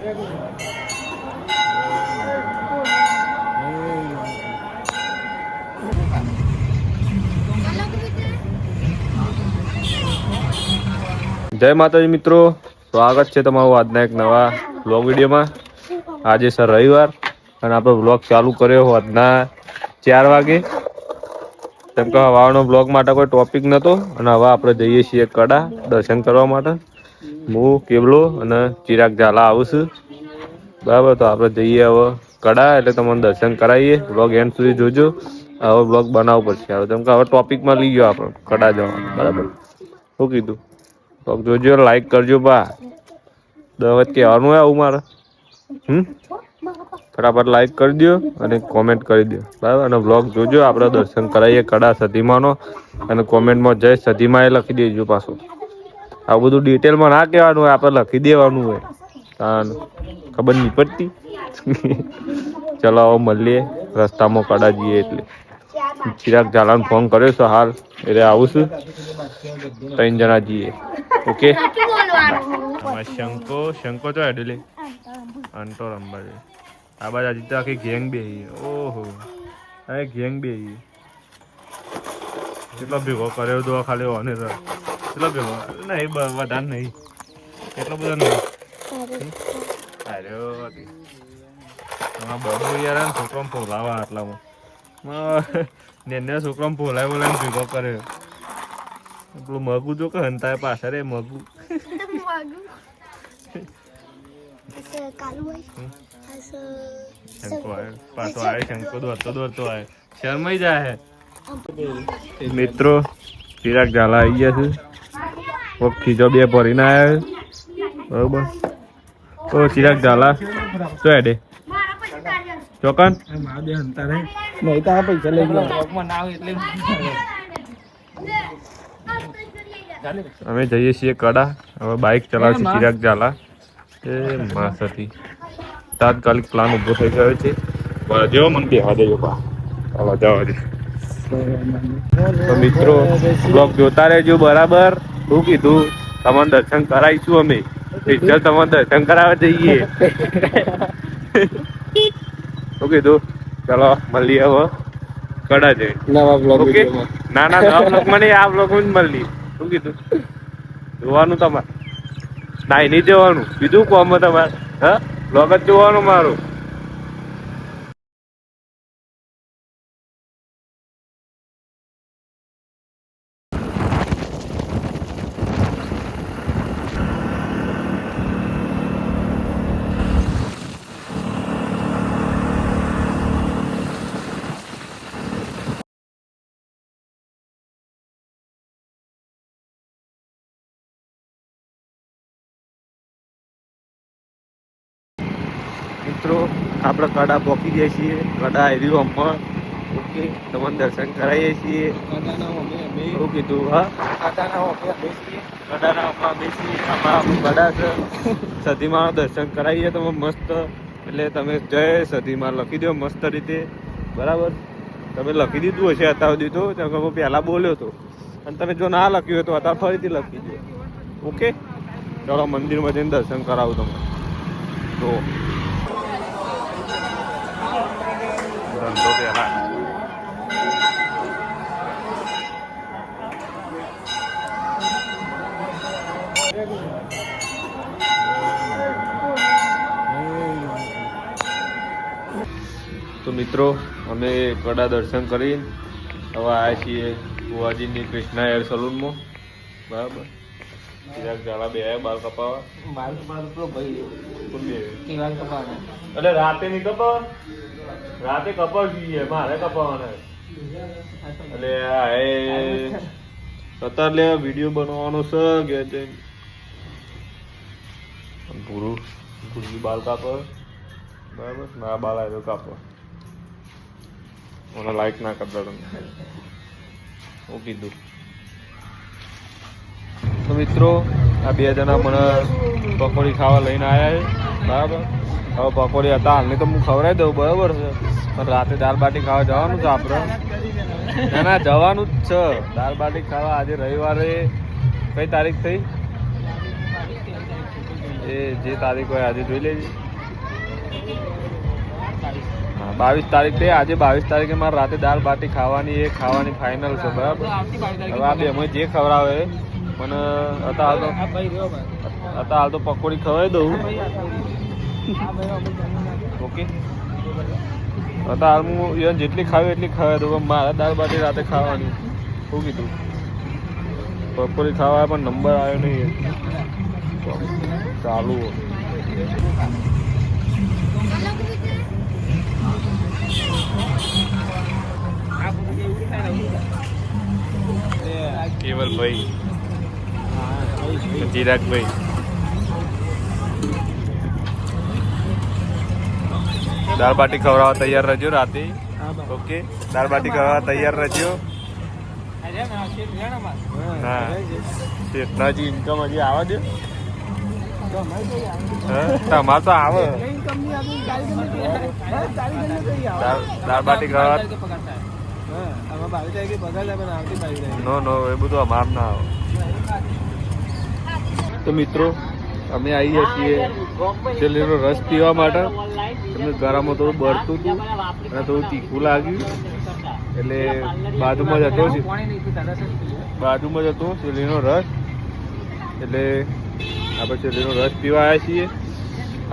જય માતાજી મિત્રો, સ્વાગત છે તમારું આજના એક નવા વ્લોગ વિડીયોમાં। આજે સર રવિવાર અને આપણે વ્લોગ ચાલુ કર્યો આજના 4 વાગે। કેમ કે હવાનો વ્લોગ માટે કોઈ ટોપિક નતો અને હવે આપણે જઈએ છીએ કડા દર્શન કરવા માટે। હું કેવલો અને ચિરાગ ઝાલા આવું છું, બરાબર। તો આપણે જઈએ હવે કડા, એટલે તમને દર્શન કરાવીએ। વ્લોગ એન્ડ સુધી જોજો, હવે વ્લોગ બનાવવો પડશે હવે, કેમ કે હવે ટોપિકમાં લઈ ગયો આપણે કડા જવાનું, બરાબર। શું કીધું તો જોજો, લાઈક કરજો બા, દરરોજ કહેવાનું આવું મારે ફટાફટ લાઈક કરી દો અને કોમેન્ટ કરી દો, બરાબર। અને વ્લોગ જોજો, આપણે દર્શન કરાવીએ કડા સધીમાનો, અને કોમેન્ટમાં જય સધીમા એ લખી દેજો પાછું। આ બધું ડિટેલમાં ના કહેવાનું હોય, આપણે લખી દેવાનું હોય, ખબર નહીં પડતી। ચલો હવે મળીએ રસ્તામાં કડા જઈએ એટલે। ચિરાગ ઝાલાને ફોન કર્યો છે હાલ, એટલે આવું છું, 3 જણા જઈએ, ઓકે। શંકો તો હેડલે અંટો રંબા છે આ બાજુ, આજે તો આખી ગેંગ બેહી, ઓહો આ ગેંગ બેહી, કેટલો ભેગો કર્યો તો ખાલી ઓને તો કેટલો ભેગો નહીં, વધારે નહીં, એટલો બધો નહીં। અરે બાબુ યાર છોકરો ફોલાવા આટલામાં ને છોકરો ફોલાય બોલાય ભેગો કર્યો, પેલું મગું જો કે હંતાય પાછળ રે મગું શંકો આવે પાછો આવે, શંકો દોડતો દોડતો આવે, શરમાઈ જાય હે। મિત્રો ચિરાગ ઝાલા આવી ગયા છે, કોક ખીજો 2 ભરીને આવ્યા, બરોબર। તો ચિરાગ ઝાલા તો હેડે ચોકન નહીં તો પૈસા લઈ ગયા। અમે જઈએ છીએ કડા, હવે બાઇક ચલાવશે ચિરાગ ઝાલા, એ માસ હતી, તાત્કાલિક પ્લાન ઊભો થઈ ગયો છે। જેવો મને બેહવા દેજો બા, ચાલો જવા દે। તો મિત્રો બ્લોગ જોતા રહેજો, બરાબર। શું કીધું, તમને દર્શન કરાવીશું અમે, પિક્ચર તમને દર્શન કરાવવા જઈએ। શું કીધું, ચલો મળીએ હવે કડા જઈએ નવા બ્લોગ, ઓકે। ના નવા બ્લોગમાં નહીં, આ બ્લોગમાં જ મળીએ। શું કીધું, જોવાનું તમારે, ના નહીં જવાનું, બીજું કોમ તમારે, હા બ્લોગ જ જોવાનું મારું। મિત્રો આપણે કડા પહોંચી જઈએ છીએ, કડા આવી અમ્મા, ઓકે। તમને દર્શન કરાવીએ છીએ, શું કીધું, હા કડાના અમ્મા બેસીએ, આમાં કડા છે સધીમાનું દર્શન કરાવીએ તમે મસ્ત, એટલે તમે જય સધીમા લખી દો મસ્ત રીતે, બરાબર। તમે લખી દીધું હશે અત્યાર સુધી તો, કેમ કે હું પહેલાં બોલ્યો હતો, અને તમે જો ના લખ્યું હોય તો અત્યારે ફરીથી લખી દો, ઓકે। ચાલો મંદિરમાં જઈને દર્શન કરાવું તમને, તો તો મિત્રો અમે કડા દર્શન કરી હવે આવ્યા છીએ બુવાજીની કૃષ્ણા હેર સલૂનમાં, બરાબર। ચિરાગ ઝાલા બે બાલ કપાવા, એટલે રાતે નહીં કપાવા, રાતે કપાવજોઈએ, મારે કપાવાના, એટલે અત્યારે વિડીયો બનાવવાનો છે કે ભૂરી બાલ કાપો, બરાબર। મારા બાલ આવ્યો કાપો, મને લાઈક ના કરતા તમે, હું કીધું। તો મિત્રો આ 2 જણા મને પકોડી ખાવા લઈને આવ્યા છે, બરાબર। હવે પકોડી હતા હાલની તો હું ખવડાવી દઉં, બરાબર છે, પણ રાતે દાળ બાટી ખાવા જવાનું છે આપણે, ના જવાનું જ છે દાળ બાટી ખાવા। આજે રવિવારે કઈ તારીખ થઈ, એ જે તારીખ હોય આજે જોઈ લેજે. હા 22 તારીખ છે. આજે 22 તારીખે મારે રાતે દાળ બાટી ખાવાની ફાઇનલ છે. બરાબર. હવે આ બે અમે જે ખવડાવે મને હાલ તો પકોડી ખવડાવી દઉં. ઓકે. હાલ હું જેટલી ખાવી એટલી ખવડાવી દઉં. મારા દાળ બાટી રાતે ખાવાની. શું કીધું? પકોડી ખાવા પણ નંબર આવ્યો નહીં. ચાલુ કેવલભાઈ, ચિરાગભાઈ, દાળ બાટી ખવડાવવા તૈયાર રહેજો રાતે. ઓકે. દાળ બાટી ખવડાવવા તૈયાર રહેજો. હા શેઠનાજી ઇન્કમ હજી આવવા દે. તમારે તો આવે દાળ બાટી ખવડાવવા. નો એ બધું અમાર ના આવે. તો મિત્રો અમે આવીએ છીએ છેલ્લીનો રસ પીવા માટે. એમને ગળામાં થોડું બળતું હતું અને થોડું તીખું લાગ્યું એટલે બાજુમાં જ હતો છેલ્લીનો રસ. એટલે આપણે છેલ્લીનો રસ પીવા આવ્યા છીએ.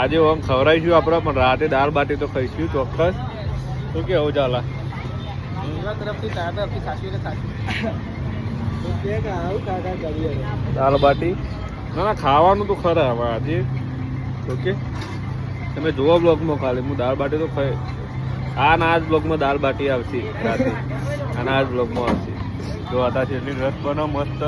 આજે આમ ખવડાવીશું આપણે, પણ રાતે દાળ બાટી તો ખાઈશું ચોક્કસ. શું કેવું ચાલા? દાળ બાટી ના ખાવાનું તો ખરા હવે આજે. ઓકે. તમે જોવો બ્લોગમાં ખાલી હું દાળ બાટી તો ખાઈ. આ જ બ્લોગમાં દાળ બાટી આવશે રાતે. આના જ બ્લોગમાં આવશે. જો હતા છેલ્લી રસ બનાવો મસ્ત.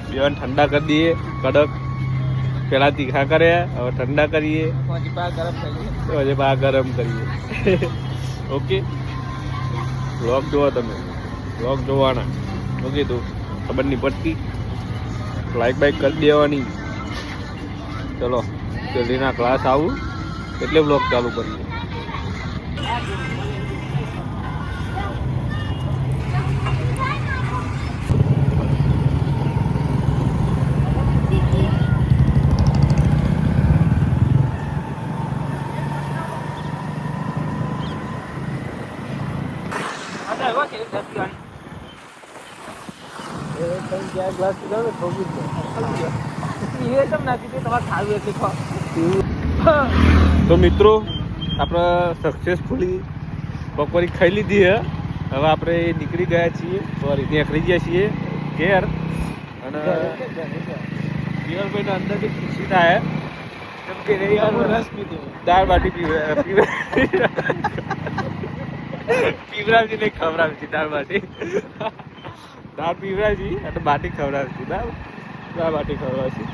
બેવાને ઠંડા કરી દઈએ કડક. પેલા તીખા કર્યા, હવે ઠંડા કરીએ, પછી બા ગરમ કરીએ. ઓકે. બ્લોગ જોવો તમે, બ્લોગ જોવાના. ઓકે. તો ખબર નહીં પડતી, લાઈક બાઈક કરી દેવાની. ચલો જલ્દીના ક્લાસ આવું એટલે બ્લોગ ચાલુ કરીએ. તો મિત્રો આપણે સક્સેસફુલી પકોડી ખાઈ લીધી હે. હવે આપણે નીકળી ગયા છીએ, નીકળી ગયા છીએ ઘેર. અને કેવલભાઈને અંદરથી ખુશી થાય કેમ કે દાળ બાટી પીવરાવજી નહીં ખવડાવજી. દાળ બાટી દાળ પીવરાવજી અને બાટી ખવડાવજી. બરાબર. દાળ બાટી ખવડાવજી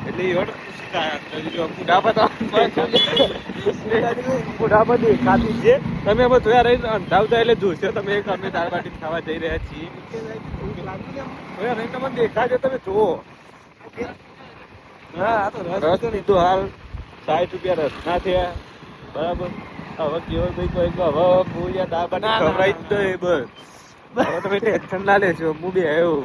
એટલે એવા ખુશી થાય. બુઢાપા દેખાતી છે. તમે અમે જોયા રહીને અંધાવતા એટલે જોશો તમે એક અમે દાળ બાટી ખાવા જઈ રહ્યા છીએ. જોયા રહીને તમને દેખાજો, તમે જુઓ. રસ લીધો હાલ 60 રૂપિયા રસના થયા. બરાબર. હવે કેવલભાઈ કોઈ હવે હું યાર દાળ બાટી ખવડાવી જ દો. બસ હવે તમે ટેન્શન ના લેશો. હું બી આવ્યો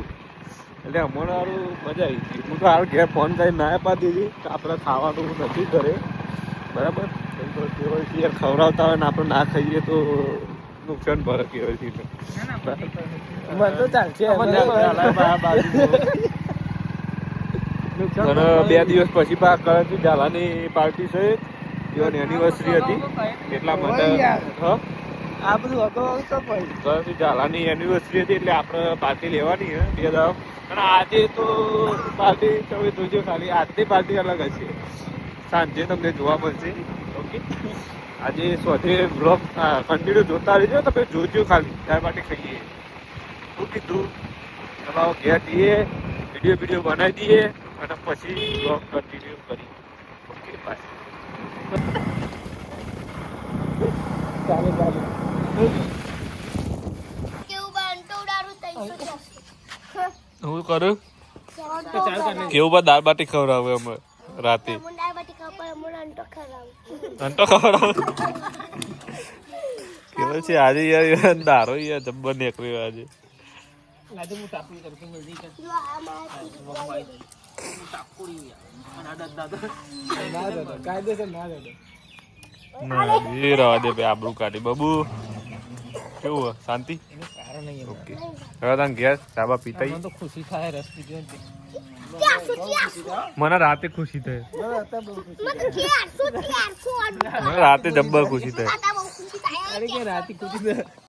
એટલે હમણાં મજા આવી ગઈ. હું તો હાલ ઘેર ફોન કરીને ના પાડી દીધી આપણે ખાવાનું નથી કરે. બરાબર. કેવલથી યાર ખવડાવતા હોય ને આપણે ના ખાઈએ તો નુકસાન ભરે કેવલથી. અને 2 દિવસ પછી કરણજી ઝાલાની પાર્ટી છે. એની એનિવર્સરી હતી એટલા માટે. આ બધું કરણજી ઝાલાની એનિવર્સરી હતી એટલે આપણે પાર્ટી લેવાની હે 2 દાડા. અને આજે તો પાર્ટી તમે જોજો ખાલી. આજની પાર્ટી અલગ હશે, સાંજે તમને જોવા મળશે. ઓકે. આજે સ્વધે બ્લોગ કન્ટિન્યુ જોતા રહેજો. તમે જોજો ખાલી દાળ બાટી ખાઈએ. શું કીધું? તમારો ઘેર જઈએ, વિડીયો બનાવી દઈએ અને પછી બ્લોગ કન્ટિન્યુ કરી. ઓકે. બાય. હું કરું કેવું બા દાળ બાટી ખવડાવે અમે રાતે. અંટો ખવડાવ કેવું છે આજે યાર. દારો યાર જબ્બર નીકળ્યો આજે. એ રવા દે ભાઈ આબરૂ કાઢી બાબુ કેવું શાંતિ ઓકે હવે તાન ઘેર ચાબા પીતા મને રાતે ખુશી થઈ મને રાતે જબ્બર ખુશી થઈ